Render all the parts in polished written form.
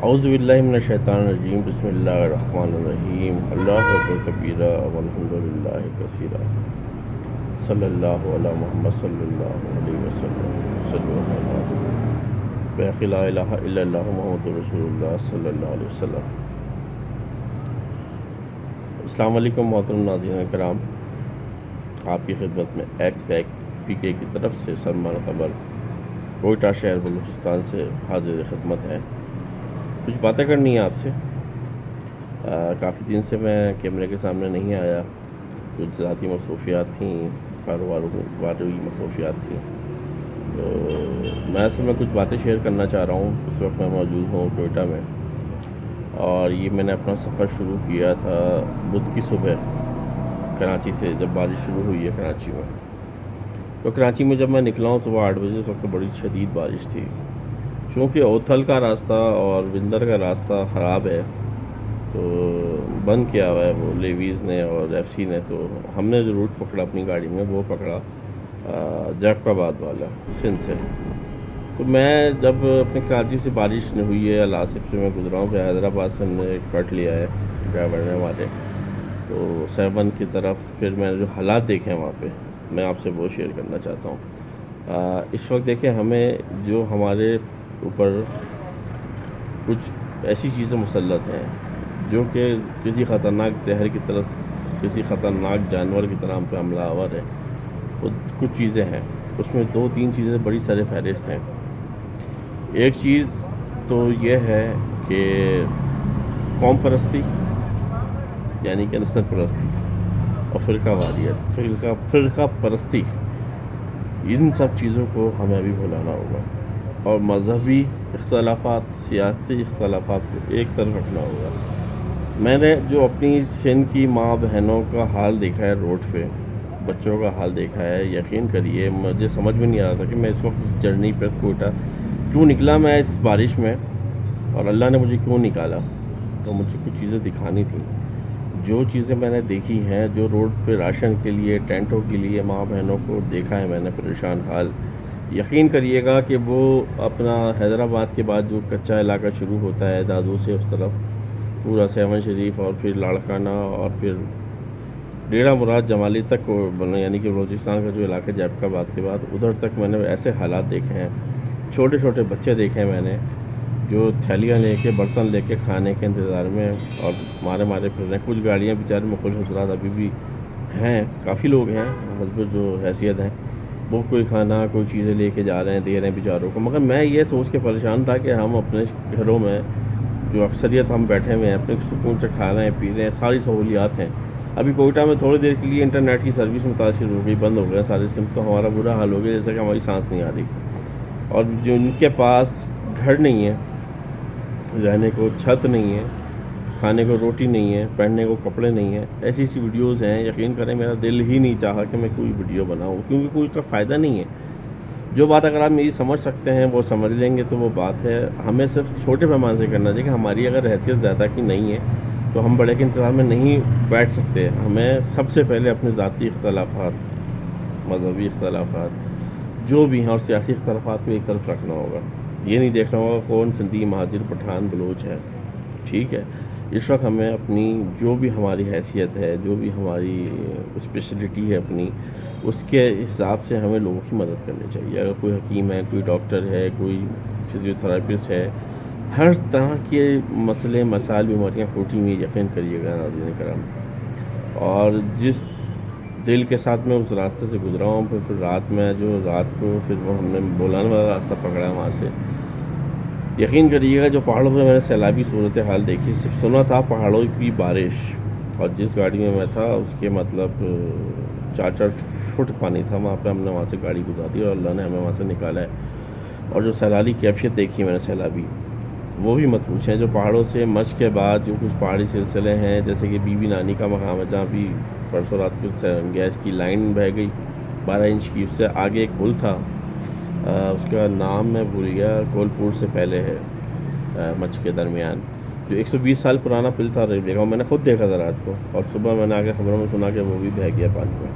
اعوذ باللہ من الشیطان الرجیم بسم اللہ الرحمن الرحیم اللہ اکبر کبیرہ والحمد للہ کثیرہ صلی اللہ علی محمد صلی اللہ علیہ وسلم صلی اللہ علیہ بحق لا الہ الا اللہ محمد رسول اللہ صلی اللہ علیہ وسلم۔ السلام علیکم محترم ناظرین کرام، آپ کی خدمت میں ایکس فیکٹ پی کے کی طرف سے سلمان خبر کوئٹہ شہر بلوچستان سے حاضر خدمت ہے۔ کچھ باتیں کرنی ہیں آپ سے۔ کافی دن سے میں کیمرے کے سامنے نہیں آیا، کچھ ذاتی مصروفیات تھیں، کاروباری مصروفیات تھیں، تو میں اصل میں کچھ باتیں شیئر کرنا چاہ رہا ہوں۔ اس وقت میں موجود ہوں کوئٹہ میں، اور یہ میں نے اپنا سفر شروع کیا تھا بدھ کی صبح کراچی سے، جب بارش شروع ہوئی ہے کراچی میں۔ تو کراچی میں جب میں نکلا ہوں صبح 8 بجے، اس وقت بڑی شدید بارش تھی۔ چونکہ اوتھل کا راستہ اور وندر کا راستہ خراب ہے، تو بند کیا ہوا ہے وہ لیویز نے اور ایف سی نے، تو ہم نے جو روٹ پکڑا اپنی گاڑی میں وہ پکڑا جیکب آباد والا سندھ سے۔ تو میں جب اپنے کراچی سے بارش نہیں ہوئی ہے، الآصف سے میں گزرا ہوں، پھر حیدرآباد سے ہم نے کٹ لیا ہے ڈرائیور نے ہمارے، تو 7 کی طرف پھر میں نے جو حالات دیکھے ہیں وہاں پہ میں آپ سے وہ شیئر کرنا چاہتا ہوں۔ اس وقت دیکھیں، ہمیں جو ہمارے اوپر کچھ ایسی چیزیں مسلط ہیں جو کہ کسی خطرناک زہر کی طرف، کسی خطرناک جانور کی طرح ہم پہ حملہ آور ہے۔ وہ کچھ چیزیں ہیں، اس میں 2-3 چیزیں بڑی سر فہرست ہیں۔ ایک چیز تو یہ ہے کہ قوم پرستی، یعنی کہ نسل پرستی اور فرقہ واریت، فرقہ پرستی، ان سب چیزوں کو ہمیں ابھی بھلانا ہوگا، اور مذہبی اختلافات، سیاسی اختلافات کو ایک طرف رکھنا ہوگا۔ میں نے جو اپنی سندھ کی ماں بہنوں کا حال دیکھا ہے روڈ پہ، بچوں کا حال دیکھا ہے، یقین کریے مجھے سمجھ میں نہیں آ رہا تھا کہ میں اس وقت اس جرنی پہ کوئٹہ کیوں نکلا میں اس بارش میں، اور اللہ نے مجھے کیوں نکالا۔ تو مجھے کچھ چیزیں دکھانی تھیں، جو چیزیں میں نے دیکھی ہیں، جو روڈ پہ راشن کے لیے، ٹینٹوں کے لیے ماں بہنوں کو دیکھا ہے میں نے پریشان حال، یقین کریے گا کہ وہ اپنا حیدرآباد کے بعد جو کچا علاقہ شروع ہوتا ہے دادو سے اس طرف، پورا 7 شریف اور پھر لاڑکانہ اور پھر ڈیرہ مراد جمالی تک، یعنی کہ بلوچستان کا جو علاقہ جیکب آباد کے بعد، ادھر تک میں نے ایسے حالات دیکھے ہیں۔ چھوٹے چھوٹے بچے دیکھے ہیں میں نے، جو تھیلیاں لے کے، برتن لے کے کھانے کے انتظار میں اور مارے پھر رہے ہیں۔ کچھ گاڑیاں بیچارے مخل حضرات ابھی بھی ہیں، کافی لوگ ہیں حسب جو حیثیت ہیں، وہ کوئی کھانا، کوئی چیزیں لے کے جا رہے ہیں، دے رہے ہیں بیچاروں کو۔ مگر میں یہ سوچ کے پریشان تھا کہ ہم اپنے گھروں میں جو اکثریت ہم بیٹھے ہوئے ہیں، اپنے سکون سے کھا رہے ہیں، پی رہے ہیں، ساری سہولیات ہیں۔ ابھی کوئٹہ میں تھوڑی دیر کے لیے انٹرنیٹ کی سروس متاثر ہو گئی، بند ہو گیا سارے سم، تو ہمارا برا حال ہو گیا، جیسا کہ ہماری سانس نہیں آ رہی۔ اور جن کے پاس گھر نہیں ہے، رہنے کو چھت نہیں ہے، کھانے کو روٹی نہیں ہے، پہننے کو کپڑے نہیں ہیں، ایسی ویڈیوز ہیں، یقین کریں میرا دل ہی نہیں چاہا کہ میں کوئی ویڈیو بناؤں، کیونکہ کوئی اس کا فائدہ نہیں ہے۔ جو بات اگر آپ میری سمجھ سکتے ہیں وہ سمجھ لیں گے، تو وہ بات ہے، ہمیں صرف چھوٹے پیمانے سے کرنا چاہیے کہ ہماری اگر حیثیت زیادہ کی نہیں ہے تو ہم بڑے کے انتظار میں نہیں بیٹھ سکتے۔ ہمیں سب سے پہلے اپنے ذاتی اختلافات، مذہبی اختلافات جو بھی ہیں اور سیاسی اختلافات کو ایک طرف رکھنا ہوگا۔ یہ نہیں دیکھنا ہوگا کون سندھی، مہاجر، پٹھان، بلوچ ہے، ٹھیک ہے۔ اس وقت ہمیں اپنی جو بھی ہماری حیثیت ہے، جو بھی ہماری اسپیشلٹی ہے اپنی، اس کے حساب سے ہمیں لوگوں کی مدد کرنی چاہیے۔ اگر کوئی حکیم ہے، کوئی ڈاکٹر ہے، کوئی فزیو تھراپسٹ ہے، ہر طرح کے مسئلے، مسائل، بیماریاں پھوٹی ہوئی، یقین کریے گا ناظرین کرام۔ اور جس دل کے ساتھ میں اس راستے سے گزرا ہوں، پھر رات میں جو رات کو پھر وہ ہم نے بولان والا راستہ پکڑا ہے، وہاں سے یقین کریے گا جو پہاڑوں پہ میں نے سیلابی صورتحال دیکھی، صرف سنا تھا پہاڑوں کی بارش، اور جس گاڑی میں تھا اس کے مطلب 4 فٹ پانی تھا وہاں پہ۔ ہم نے وہاں سے گاڑی گزاری اور اللہ نے ہمیں وہاں سے نکالا ہے۔ اور جو سیلالی کیفیت دیکھی میں نے سیلابی، وہ بھی مت پوچھیں۔ جو پہاڑوں سے مشق کے بعد جو کچھ پہاڑی سلسلے ہیں، جیسے کہ بی بی نانی کا مقام ہے جہاں بھی پرسوں رات کو گیس کی لائن بہہ گئی 12 انچ کی، اس سے آگے ایک پل تھا، اس کا نام میں بھول گیا، کولپور سے پہلے ہے، مچ کے درمیان، جو 120 سال پرانا پل تھا ریلوے کا، میں نے خود دیکھا تھا رات کو، اور صبح میں نے آگے خبروں میں سنا کہ وہ بھی بہہ گیا پانی میں۔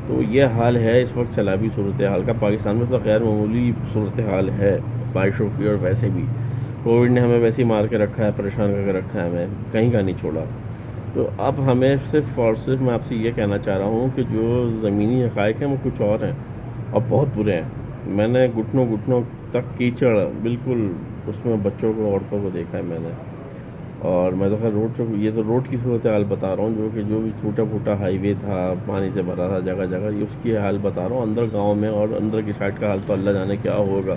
تو یہ حال ہے اس وقت سیلابی صورتحال کا پاکستان میں، تو غیر معمولی صورتحال ہے بارشوں کی، اور ویسے بھی کووڈ نے ہمیں ویسے ہی مار کے رکھا ہے، پریشان کر کے رکھا ہے، ہمیں کہیں کا نہیں چھوڑا. تو اب ہمیں صرف اور صرف میں آپ سے یہ کہنا چاہ رہا ہوں کہ جو زمینی حقائق ہیں وہ کچھ اور ہیں اور بہت برے ہیں. میں نے گھٹنوں تک کیچڑ بالکل اس میں بچوں کو، عورتوں کو دیکھا ہے میں نے. اور میں تو خیر یہ تو روڈ کی صورتحال بتا رہا ہوں، جو بھی ٹوٹا پھوٹا ہائی وے تھا، پانی سے بھرا تھا جگہ جگہ، یہ اس کی حال بتا رہا ہوں. اندر گاؤں میں اور اندر کی سائڈ کا حال تو اللہ جانے کیا ہوگا،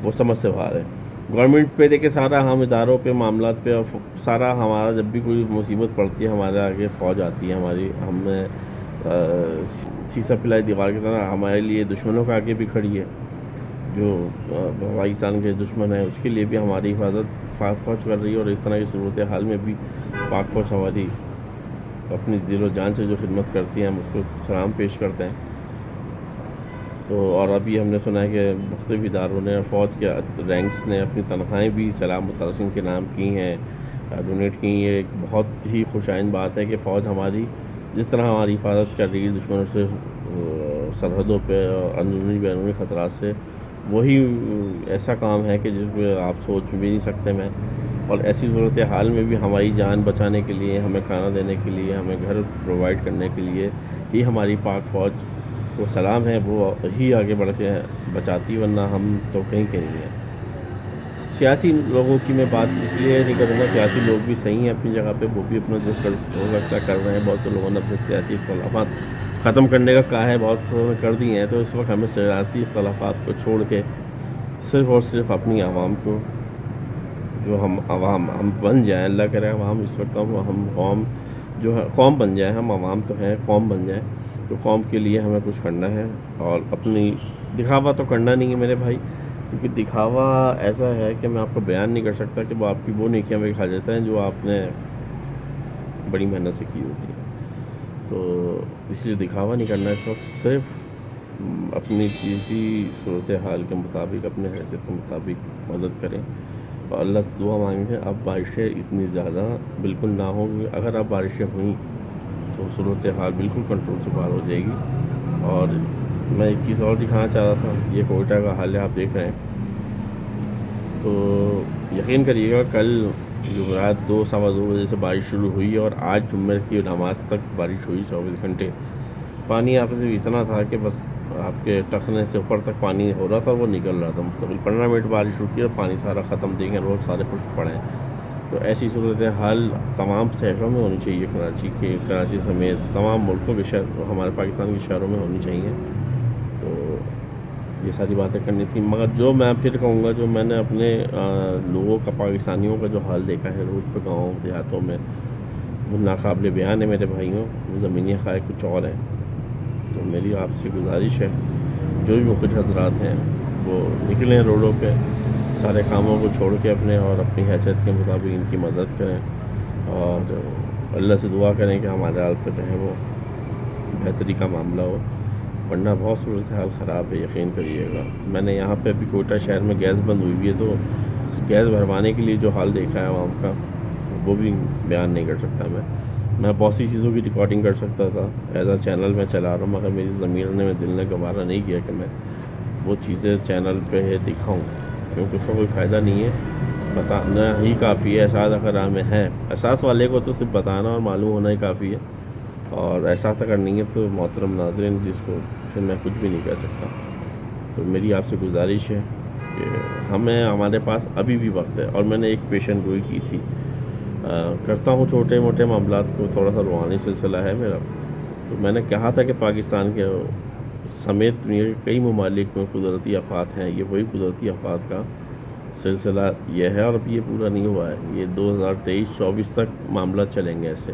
وہ سمجھ سے باہر ہے. گورنمنٹ پہ دیکھے سارا، ہم اداروں پہ، معاملات پہ، اور سارا ہمارا جب بھی کوئی مصیبت پڑتی ہے ہمارے آگے فوج آتی ہے ہماری، ہمیں سیسا پلائی دیوار کی طرح ہمارے لیے دشمنوں کے آگے بھی کھڑی ہے. جو پاکستان کے دشمن ہیں اس کے لیے بھی ہماری حفاظت فوج کر رہی ہے. اور اس طرح کی صورتحال میں بھی پاک فوج ہماری اپنی دل و جان سے جو خدمت کرتی ہیں، ہم اس کو سلام پیش کرتے ہیں. تو اور ابھی ہم نے سنا ہے کہ مختلف اداروں نے اور فوج کے رینکس نے اپنی تنخواہیں بھی سلام مترسم کے نام کی ہیں، ڈونیٹ کی. یہ ایک بہت ہی خوشائند بات ہے کہ فوج ہماری جس طرح ہماری حفاظت کر رہی ہے دشمنوں سے، سرحدوں پہ اور اندرونی بیرونی خطرات سے، وہی ایسا کام ہے کہ جس پہ آپ سوچ بھی نہیں سکتے میں. اور ایسی صورتحال میں بھی ہماری جان بچانے کے لیے، ہمیں کھانا دینے کے لیے، ہمیں گھر پرووائڈ کرنے کے لیے ہی ہماری پاک فوج کو سلام ہے، وہ ہی آگے بڑھ کے بچاتی، ورنہ ہم تو کہیں کے نہیں ہیں. سیاسی لوگوں کی میں بات اس لیے نہیں کروں گا، سیاسی لوگ بھی صحیح ہیں اپنی جگہ پہ، وہ بھی اپنا جو ہو سکتا کر رہے ہیں. بہت سے لوگوں نے اپنے سیاسی اختلافات ختم کرنے کا کہا ہے، بہت سے کر دی ہیں. تو اس وقت ہمیں سیاسی اختلافات کو چھوڑ کے صرف اور صرف اپنی عوام کو، جو ہم بن جائیں، اللہ کرے عوام اس وقت ہم قوم جو ہے، قوم بن جائیں. ہم عوام تو ہیں، قوم بن جائیں. تو قوم کے لیے ہمیں کچھ کرنا ہے، اور اپنی دکھاوا تو کرنا نہیں ہے میرے بھائی، کیونکہ دکھاوا ایسا ہے کہ میں آپ کو بیان نہیں کر سکتا کہ وہ آپ کی وہ نیکیاں بھی کھا جاتا ہے جو آپ نے بڑی محنت سے کی ہوتی ہے. تو اس لیے دکھاوا نہیں کرنا اس وقت، صرف اپنی چیزی صورتحال کے مطابق، اپنے حیثیت کے مطابق مدد کریں. اور اللہ سے دعا مانگیں. اب بارشیں اتنی زیادہ بالکل نہ ہوں، اگر اب بارشیں ہوئیں تو صورتحال بالکل کنٹرول سے باہر ہو جائے گی. اور میں ایک چیز اور دکھانا چاہ رہا تھا، یہ کوئٹہ کا حال ہے آپ دیکھ رہے ہیں. تو یقین کریے گا، کل رات 2 سوا 2 بجے سے بارش شروع ہوئی، اور آج جمعہ کی نماز تک بارش ہوئی 24 گھنٹے. پانی آپ سے اتنا تھا کہ بس آپ کے ٹخنے سے اوپر تک پانی ہو رہا تھا، وہ نکل رہا تھا مستقل. 15 منٹ بارش رکی اور پانی سارا ختم. دیکھیں روڈ سارے خشک پڑے ہیں. تو ایسی صورتحال تمام شہروں میں ہونی چاہیے، کراچی سمیت تمام ملکوں کے ہمارے پاکستان کے شہروں میں ہونی چاہیے. تو یہ ساری باتیں کرنی تھیں. مگر جو میں پھر کہوں گا، جو میں نے اپنے لوگوں کا، پاکستانیوں کا جو حال دیکھا ہے روڈ پہ، گاؤں دیہاتوں میں، وہ ناقابل بیان ہے میرے بھائیوں. وہ زمینی حقائق کچھ اور ہیں. تو میری آپ سے گزارش ہے، جو بھی مخرج حضرات ہیں وہ نکلیں روڈوں پہ، سارے کاموں کو چھوڑ کے اپنے، اور اپنی حیثیت کے مطابق ان کی مدد کریں. اور اللہ سے دعا کریں کہ ہمارے حال پہ جو ہے وہ بہتری کا معاملہ ہو، ورنہ بہت صورتحال خراب ہے. یقین کریے گا، میں نے یہاں پہ ابھی کوئٹہ شہر میں گیس بند ہوئی ہے، تو گیس بھروانے کے لیے جو حال دیکھا ہے عوام کا، وہ بھی بیان نہیں کر سکتا. میں بہت سی چیزوں کی ریکارڈنگ کر سکتا تھا، ایز اے چینل میں چلا رہا ہوں، مگر میری ضمیر نے، میرے دل نے گوارا نہیں کیا کہ میں وہ چیزیں چینل پہ دکھاؤں، کیونکہ اس کا کوئی فائدہ نہیں ہے. بتانا ہی کافی ہے. احساس اگر ہمیں ہے، احساس والے کو تو صرف بتانا اور معلوم ہونا ہی کافی ہے. اور احساس اگر نہیں ہے تو محترم ناظرین، جس کو پھر میں کچھ بھی نہیں کہہ سکتا. تو میری آپ سے گزارش ہے کہ ہمارے پاس ابھی بھی وقت ہے. اور میں نے ایک پیشن گوئی کی تھی، کرتا ہوں چھوٹے موٹے معاملات کو، تھوڑا سا روحانی سلسلہ ہے میرا. تو میں نے کہا تھا کہ پاکستان کے سمیت دنیا کے کئی ممالک میں قدرتی آفات ہیں. یہ وہی قدرتی آفات کا سلسلہ یہ ہے، اور اب یہ پورا نہیں ہوا ہے. یہ 2023-24 تک معاملہ چلیں گے ایسے.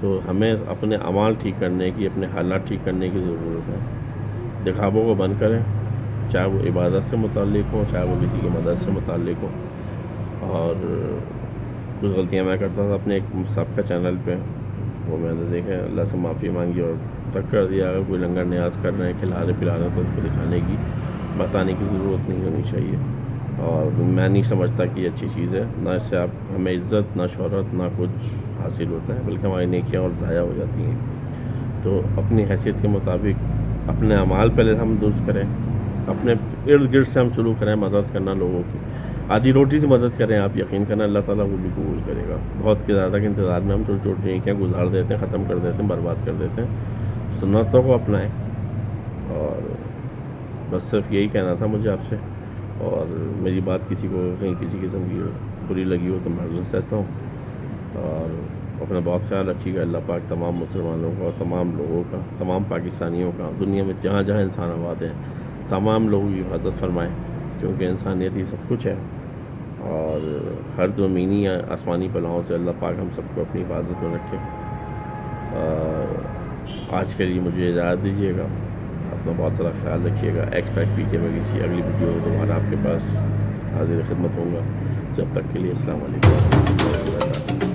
تو ہمیں اپنے اعمال ٹھیک کرنے کی، اپنے حالات ٹھیک کرنے کی ضرورت ہے. دکھاووں کو بند کریں، چاہے وہ عبادت سے متعلق ہو، چاہے وہ کسی کی مدد سے متعلق ہو. اور کچھ غلطیاں میں کرتا تھا اپنے ایک سب کا چینل پہ، وہ میں نے دیکھا، اللہ سے معافی مانگی اور تک کر دیا. اگر کوئی لنگر نیاز کر رہے ہیں، کھلا رہے پلا رہے ہیں، تو اس کو دکھانے کی، بتانے کی ضرورت نہیں ہونی چاہیے. اور میں نہیں سمجھتا کہ یہ اچھی چیز ہے. نہ اس سے ہمیں عزت، نہ شہرت، نہ کچھ حاصل ہوتا ہے، بلکہ ہماری نیکیاں اور ضائع ہو جاتی ہیں. تو اپنی حیثیت کے مطابق اپنے اعمال پہلے ہم درست کریں، اپنے ارد گرد سے ہم شروع کریں مدد کرنا لوگوں کی. آدھی روٹی سے مدد کریں آپ، یقین کرنا اللہ تعالیٰ وہ بھی قبول کرے گا. بہت کے زیادہ کے انتظار میں ہم چھوٹی چھوٹی نیکیاں گزار دیتے ہیں، ختم کر دیتے ہیں، برباد کر دیتے ہیں. سنتوں کو اپنائیں. اور بس صرف یہی کہنا تھا مجھے آپ سے. اور میری بات کسی کو کہیں کسی قسم کی بری لگی ہو تو معذرت چاہتا ہوں. اور اپنا بہت خیال رکھیے گا. اللہ پاک تمام مسلمانوں کا، تمام لوگوں کا، تمام پاکستانیوں کا، دنیا میں جہاں جہاں انسان آباد ہیں تمام لوگوں کی حفاظت فرمائیں، کیونکہ انسانیت ہی سب کچھ ہے. اور ہر زمینی یا آسمانی بلاؤں سے اللہ پاک ہم سب کو اپنی حفاظت میں رکھے. آج کے لیے مجھے اجازت دیجیے گا. اپنا بہت سارا خیال رکھیے گا. ایکس فیکٹ پی کے میں کسی اگلی ویڈیو میں دوبارہ آپ کے پاس حاضر خدمت ہوں گا. جب تک کے لیے السلام علیکم ورحمۃ اللہ وبرکاتہ.